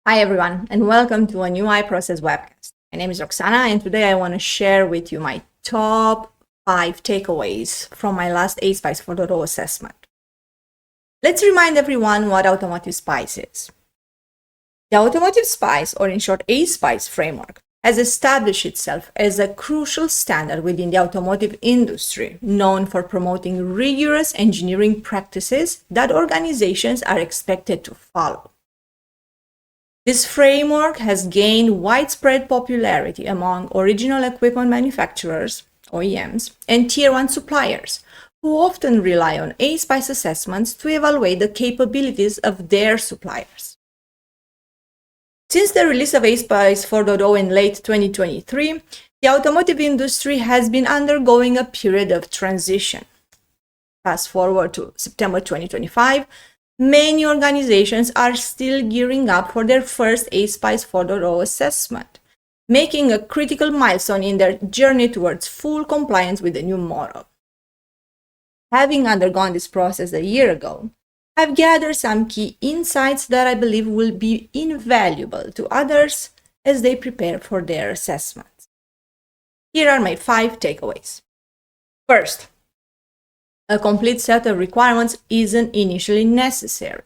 Hi everyone, and welcome to a new iProcess webcast. My name is Roxana, and today I want to share with you my top 5 takeaways from my last ASPICE 4.0 assessment. Let's remind everyone what automotive SPICE is. The automotive SPICE, or in short ASPICE framework, has established itself as a crucial standard within the automotive industry, known for promoting rigorous engineering practices that organizations are expected to follow. This framework has gained widespread popularity among original equipment manufacturers, OEMs, and Tier 1 suppliers, who often rely on ASPICE assessments to evaluate the capabilities of their suppliers. Since the release of ASPICE 4.0 in late 2023, the automotive industry has been undergoing a period of transition. Fast forward to September 2025, many organizations are still gearing up for their first ASPICE 4.0 assessment, making a critical milestone in their journey towards full compliance with the new model. Having undergone this process a year ago, I've gathered some key insights that I believe will be invaluable to others as they prepare for their assessments. Here are my 5 takeaways. First, a complete set of requirements isn't initially necessary.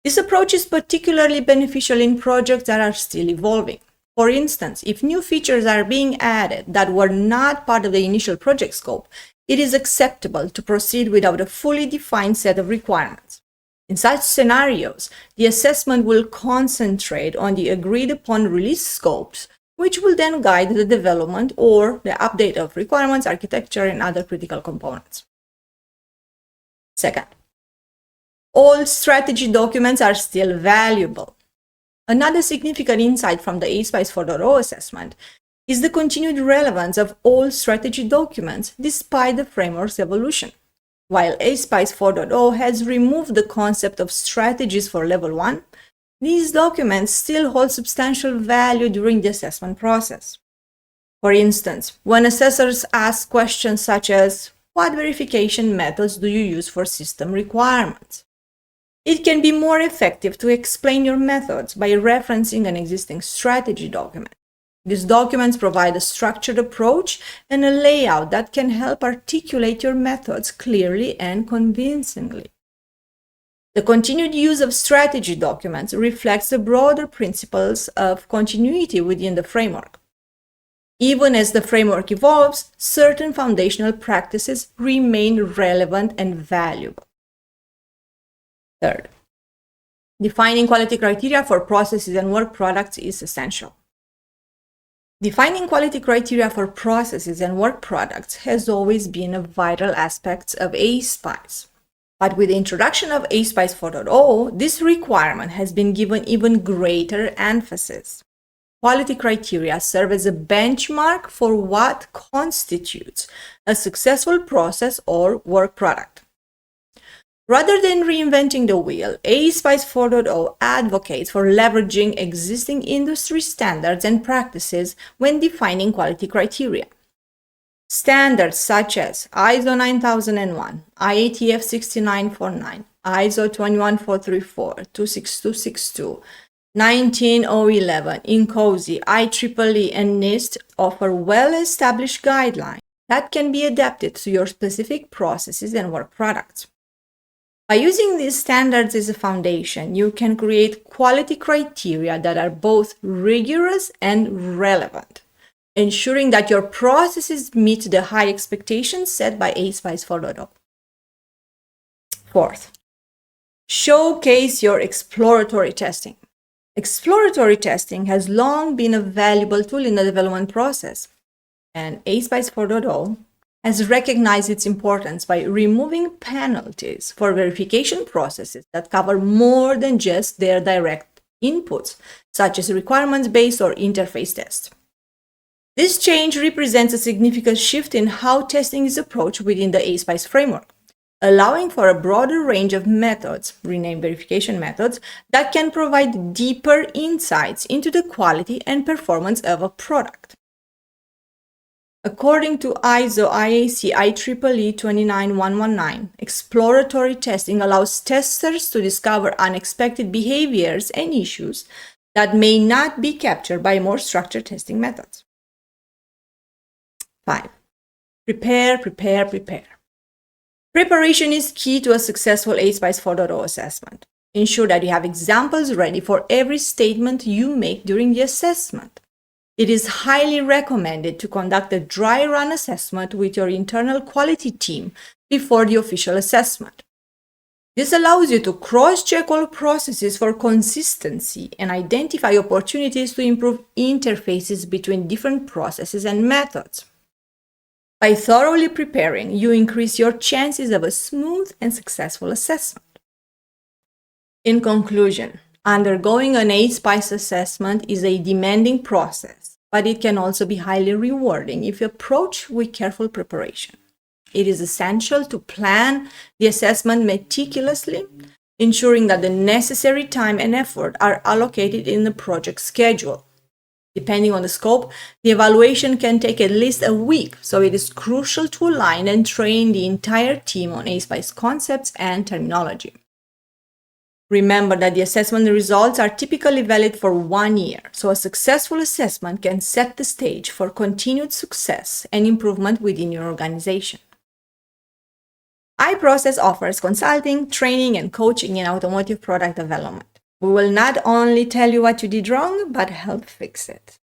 This approach is particularly beneficial in projects that are still evolving. For instance, if new features are being added that were not part of the initial project scope, it is acceptable to proceed without a fully defined set of requirements. In such scenarios, the assessment will concentrate on the agreed-upon release scopes, which will then guide the development or the update of requirements, architecture, and other critical components. Second, all strategy documents are still valuable. Another significant insight from the ASPICE 4.0 assessment is the continued relevance of all strategy documents despite the framework's evolution. While ASPICE 4.0 has removed the concept of strategies for level 1, these documents still hold substantial value during the assessment process. For instance, when assessors ask questions such as, what verification methods do you use for system requirements? It can be more effective to explain your methods by referencing an existing strategy document. These documents provide a structured approach and a layout that can help articulate your methods clearly and convincingly. The continued use of strategy documents reflects the broader principles of continuity within the framework. Even as the framework evolves, certain foundational practices remain relevant and valuable. Third, defining quality criteria for processes and work products is essential. Defining quality criteria for processes and work products has always been a vital aspect of ASPICE. But with the introduction of ASPICE 4.0, this requirement has been given even greater emphasis. Quality criteria serve as a benchmark for what constitutes a successful process or work product. Rather than reinventing the wheel, ASPICE 4.0 advocates for leveraging existing industry standards and practices when defining quality criteria. Standards such as ISO 9001, IATF 6949, ISO 21434, 26262, 19011, INCOSE, IEEE, and NIST offer well-established guidelines that can be adapted to your specific processes and work products. By using these standards as a foundation, you can create quality criteria that are both rigorous and relevant, ensuring that your processes meet the high expectations set by ASPICE 4.0. Fourth, showcase your exploratory testing. Exploratory testing has long been a valuable tool in the development process, and ASPICE 4.0 has recognized its importance by removing penalties for verification processes that cover more than just their direct inputs, such as requirements-based or interface tests. This change represents a significant shift in how testing is approached within the ASPICE framework, allowing for a broader range of methods, renamed verification methods, that can provide deeper insights into the quality and performance of a product. According to ISO IAC IEEE 29119, exploratory testing allows testers to discover unexpected behaviors and issues that may not be captured by more structured testing methods. 5. Prepare, prepare, prepare. Preparation is key to a successful ASPICE 4.0 assessment. Ensure that you have examples ready for every statement you make during the assessment. It is highly recommended to conduct a dry run assessment with your internal quality team before the official assessment. This allows you to cross-check all processes for consistency and identify opportunities to improve interfaces between different processes and methods. By thoroughly preparing, you increase your chances of a smooth and successful assessment. In conclusion, undergoing an ASPICE assessment is a demanding process, but it can also be highly rewarding if approached with careful preparation. It is essential to plan the assessment meticulously, ensuring that the necessary time and effort are allocated in the project schedule. Depending on the scope, the evaluation can take at least a week, so it is crucial to align and train the entire team on ASPICE concepts and terminology. Remember that the assessment results are typically valid for 1 year, so a successful assessment can set the stage for continued success and improvement within your organization. iProcess offers consulting, training, and coaching in automotive product development. We will not only tell you what you did wrong, but help fix it.